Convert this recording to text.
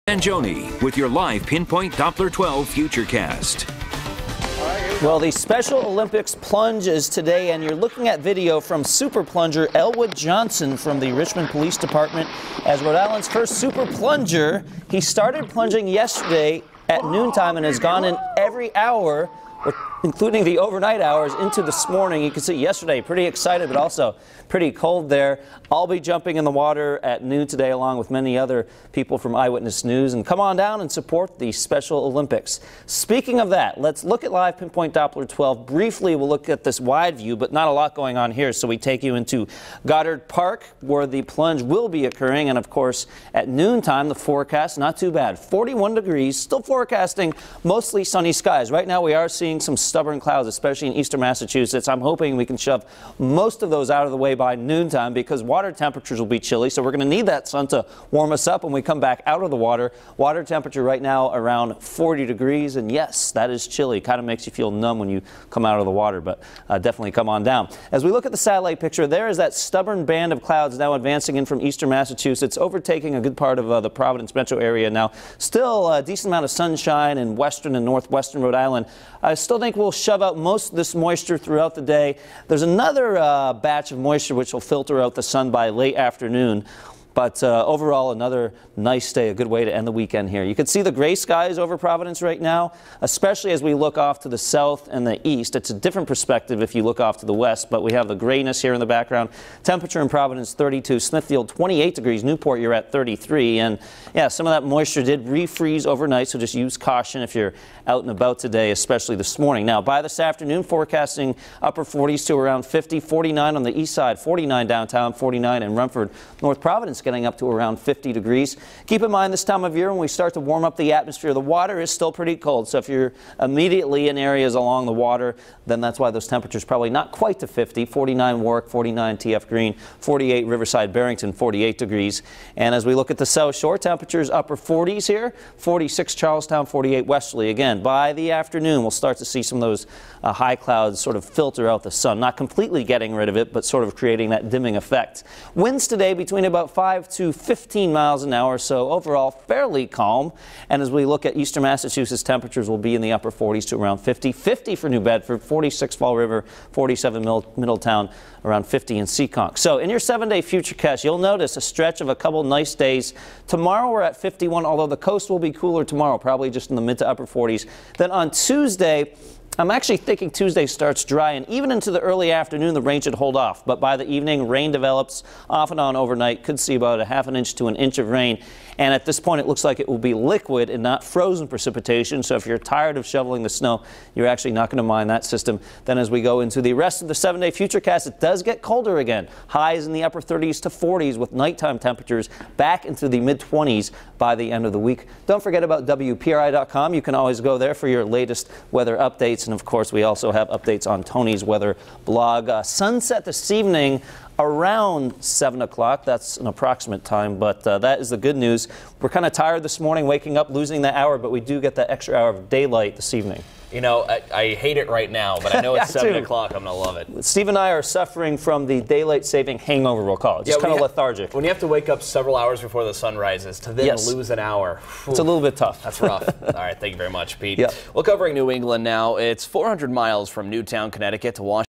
And Joni with your live Pinpoint Doppler 12 Futurecast. Well, the Special Olympics plunge is today, and you're looking at video from super plunger Elwood Johnson from the Richmond Police Department as Rhode Island's first super plunger. He started plunging yesterday at noontime and has gone in every hour, including the overnight hours, into this morning. You can see yesterday, pretty excited, but also pretty cold there. I'll be jumping in the water at noon today, along with many other people from Eyewitness News. And come on down and support the Special Olympics. Speaking of that, let's look at live Pinpoint Doppler 12. Briefly, we'll look at this wide view, but not a lot going on here. So we take you into Goddard Park, where the plunge will be occurring. And of course, at noontime, the forecast, not too bad. 41 degrees, still forecasting mostly sunny skies. Right now, we are seeing some stubborn clouds, especially in eastern Massachusetts. I'm hoping we can shove most of those out of the way by noontime because water temperatures will be chilly. So we're going to need that sun to warm us up when we come back out of the water. Water temperature right now around 40 degrees. And yes, that is chilly. Kind of makes you feel numb when you come out of the water, but definitely come on down. As we look at the satellite picture, there is that stubborn band of clouds now advancing in from eastern Massachusetts, overtaking a good part of the Providence metro area now. Still a decent amount of sunshine in western and northwestern Rhode Island. I still think we'll shove out most of this moisture throughout the day. There's another batch of moisture which will filter out the sun by late afternoon. But overall, another nice day, a good way to end the weekend here. You can see the gray skies over Providence right now, especially as we look off to the south and the east. It's a different perspective if you look off to the west, but we have the grayness here in the background. Temperature in Providence, 32. Smithfield, 28 degrees. Newport, you're at 33. And yeah, some of that moisture did refreeze overnight, so just use caution if you're out and about today, especially this morning. Now, by this afternoon, forecasting upper 40s to around 50, 49 on the east side, 49 downtown, 49 in Rumford, North Providence, getting up to around 50 degrees. Keep in mind this time of year when we start to warm up the atmosphere, the water is still pretty cold. So if you're immediately in areas along the water, then that's why those temperatures probably not quite to 50. 49 Warwick, 49 TF Green, 48 Riverside Barrington, 48 degrees. And as we look at the South Shore, temperatures upper 40s here, 46 Charlestown, 48 Westerly. Again, by the afternoon, we'll start to see some of those high clouds sort of filter out the sun. Not completely getting rid of it, but sort of creating that dimming effect. Winds today between about 5 to 15 miles an hour, so overall fairly calm. And as we look at eastern Massachusetts, temperatures will be in the upper 40s to around 50. 50 for New Bedford, 46 Fall River, 47 Middletown, around 50 in Seekonk. So in your 7-day Futurecast, you'll notice a stretch of a couple nice days. Tomorrow we're at 51, although the coast will be cooler tomorrow, probably just in the mid to upper 40s. Then on Tuesday, I'm actually thinking Tuesday starts dry, and even into the early afternoon, the rain should hold off. But by the evening, rain develops off and on overnight. Could see about a ½ an inch to an inch of rain. And at this point, it looks like it will be liquid and not frozen precipitation. So if you're tired of shoveling the snow, you're actually not going to mind that system. Then as we go into the rest of the 7-day Futurecast, it does get colder again. Highs in the upper 30s to 40s with nighttime temperatures back into the mid-20s by the end of the week. Don't forget about WPRI.com. You can always go there for your latest weather updates. And of course, we also have updates on Tony's weather blog. Sunset this evening around 7 o'clock. That's an approximate time, but that is the good news. We're kind of tired this morning, waking up, losing that hour, but we do get that extra hour of daylight this evening. You know, I hate it right now, but I know it's 7 o'clock. I'm going to love it. Steve and I are suffering from the daylight saving hangover, we'll call it. Just kind of lethargic. When you have to wake up several hours before the sun rises to then lose an hour. It's a little bit tough. That's rough. All right, thank you very much, Pete. Well, covering New England now, it's 400 miles from Newtown, Connecticut to Washington.